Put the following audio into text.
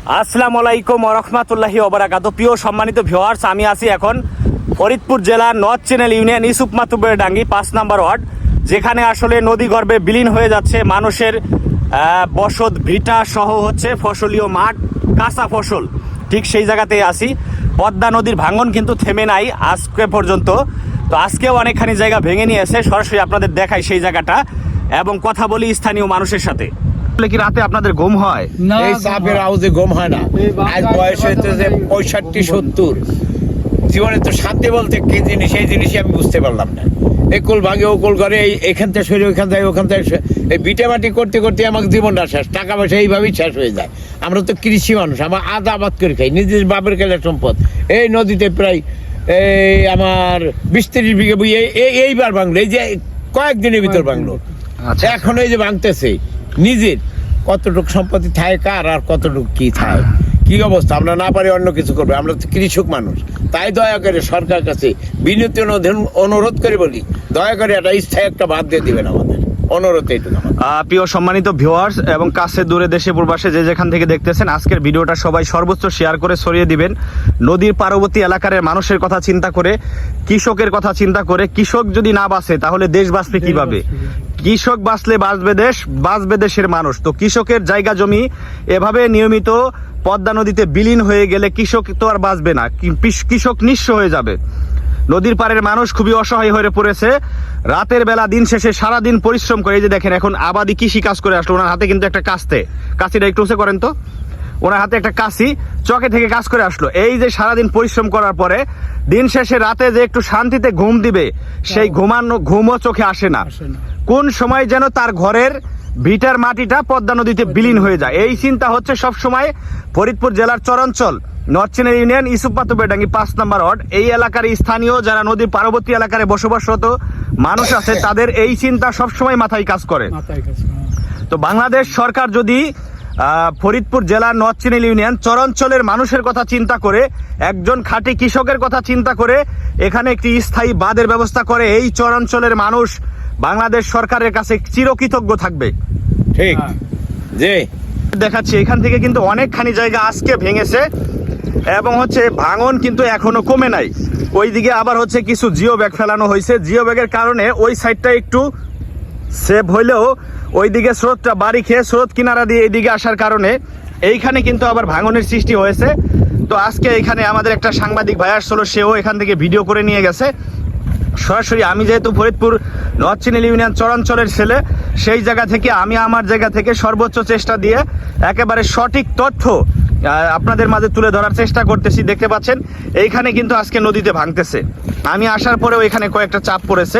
আসসালামু আলাইকুম ওয়া রাহমাতুল্লাহি ওয়া বারাকাতুহু। প্রিয় সম্মানিত ভিউয়ার্স, আমি আছি এখন ফরিদপুর জেলার north channel union Yusuf Matubbar Dangi 5 number ward, যেখানে আসলে নদী গর্ভে বিলীন হয়ে যাচ্ছে মানুষের বসত ভিটা সহ হচ্ছে ফসলীয় মাঠ, কাঁচা ফসল। ঠিক সেই জায়গাতেই আছি। পদ্মা নদীর ভাঙন কিন্তু থেমে নাই আজকে পর্যন্ত। তো আজকেও অনেকখানি জায়গা ভেঙে নিয়েছে। সরাসরি আপনাদের দেখাই সেই জায়গাটা এবং কথা বলি স্থানীয় মানুষের সাথে। কি রাতে আপনাদের ঘুম হয়? এই সাপের আওয়াজে ঘুম হয় না। আজ বয়স হইতেছে 65-70। জীবনে তো শান্তি বলতে কি জিনিস, এই জিনিসই আমি বুঝতে পারলাম না। এই কুল ভাগে ও কুল করে, এখান থেকে সরে ওখান থেকে ওখান থেকে এই বিটে মাটি করতে করতে আমার জীবনটা শেষ, টাকা পয়সা এইভাবেই শেষ হয়ে যায়। আমরা তো কৃষি মানুষ, আমার আদা আবাদ করে খাই, নিজের বাপের খেলে সম্পদ। এই নদীতে প্রায় এই আমার 20-30 বিঘে বই এইবার ভাঙলো, এই যে কয়েকদিনের ভিতর ভাঙলো। এখন এই যে ভাঙতেছে, নিজের কতটুকু সম্পত্তি থাকে কার আর কতটুকু কি থাকে, কি অবস্থা। আমরা না পারি অন্য কিছু করবে, আমরা তো কৃষক মানুষ। তাই দয়া করে সরকার কাছে বিনীত অনুরোধ করে বলি, দয়া করে একটা স্থায়ী একটা বাদ দিয়ে দিবেন আমাদের, অনুরোধ এইটুকু। প্রিয় সম্মানিত ভিউয়ার্স এবং কাছে দূরে দেশে প্রবাসে যে যেখান থেকে দেখতেছেন, আজকের ভিডিওটা সবাই সর্বোচ্চ শেয়ার করে ছড়িয়ে দিবেন। নদীর পার্বতী এলাকার মানুষের কথা চিন্তা করে, কৃষকের কথা চিন্তা করে। কৃষক যদি না বাঁচে তাহলে দেশ বাঁচবে কিভাবে? কৃষক বাঁচলে বাঁচবে দেশ, বাঁচবে দেশের মানুষ। তো কৃষকের জায়গা জমি এভাবে নিয়মিত পদ্মা নদীতে বিলীন হয়ে গেলে কৃষক তো আর বাঁচবে না, কৃষক নিঃস্ব হয়ে যাবে। নদীর পাড়ের মানুষ খুবই অসহায় হয়ে পড়েছে। রাতের বেলা দিন শেষে সারাদিন পরিশ্রম করে, এই যে দেখেন এখন আবাদি কৃষি কাজ করে আসলো। ওনার হাতে কিন্তু একটা কাশিটা একটু উঁচু করেন তো, ওনার হাতে একটা কাশি, চকে থেকে কাজ করে আসলো। এই যে সারাদিন পরিশ্রম করার পরে দিন শেষে রাতে যে একটু শান্তিতে ঘুম দিবে, সেই ঘুমও চোখে আসে না। কোন সময় যেন তার ঘরের ভিটার মাটিটা পদ্মা নদীতে বিলীন হয়ে যায়, এই চিন্তা হচ্ছে সব সময়। ফরিদপুর জেলার চরাঞ্চল north channel union Yusuf Matubbar Dangi 5 number ward, এই এলাকার স্থানীয় যারা নদীর পার্বতী এলাকায় বসবাসরত মানুষ আছে, তাদের এই চিন্তা সবসময় মাথায় কাজ করে। তো বাংলাদেশ সরকার যদি ফরিদপুর জেলার নর্থ চ্যানেল ইউনিয়ন চরাঞ্চলের মানুষের কথা চিন্তা করে, একজন খাঁটি কৃষকের কথা চিন্তা করে এখানে একটি স্থায়ী বাঁধের ব্যবস্থা করে, এই চরাঞ্চলের মানুষ বাংলাদেশ সরকারের কাছে চিরকৃতজ্ঞ থাকবে। ঠিক যে দেখাচ্ছি, এখান থেকে কিন্তু অনেকখানি জায়গা আজকে ভেঙেছে এবং হচ্ছে ভাঙন কিন্তু এখনো কমে নাই। ওইদিকে আবার হচ্ছে কিছু জিও ব্যাগ ফেলানো হয়েছে। জিও ব্যাগের কারণে ওই সাইডটা একটু সেভ হইলেও ওইদিকে স্রোতটা বাড়ি খেয়ে স্রোত কিনারা দিয়ে এইদিকে আসার কারণে এইখানে কিন্তু আবার ভাঙনের সৃষ্টি হয়েছে। তো আজকে এখানে আমাদের একটা সাংবাদিক ভাই আসছিল, সেও এখান থেকে ভিডিও করে নিয়ে গেছে সরাসরি। আমি যেহেতু ফরিদপুর নর্থ চ্যানেল ইউনিয়ন চরাঞ্চলের ছেলে, সেই জায়গা থেকে আমি আমার জায়গা থেকে সর্বোচ্চ চেষ্টা দিয়ে একেবারে সঠিক তথ্য আপনাদের মাঝে তুলে ধরার চেষ্টা করতেছি। দেখতে পাচ্ছেন এইখানে কিন্তু আজকে নদীতে ভাঙতেছে। আমি আসার পরেও এখানে কয়েকটা চাপ পড়েছে।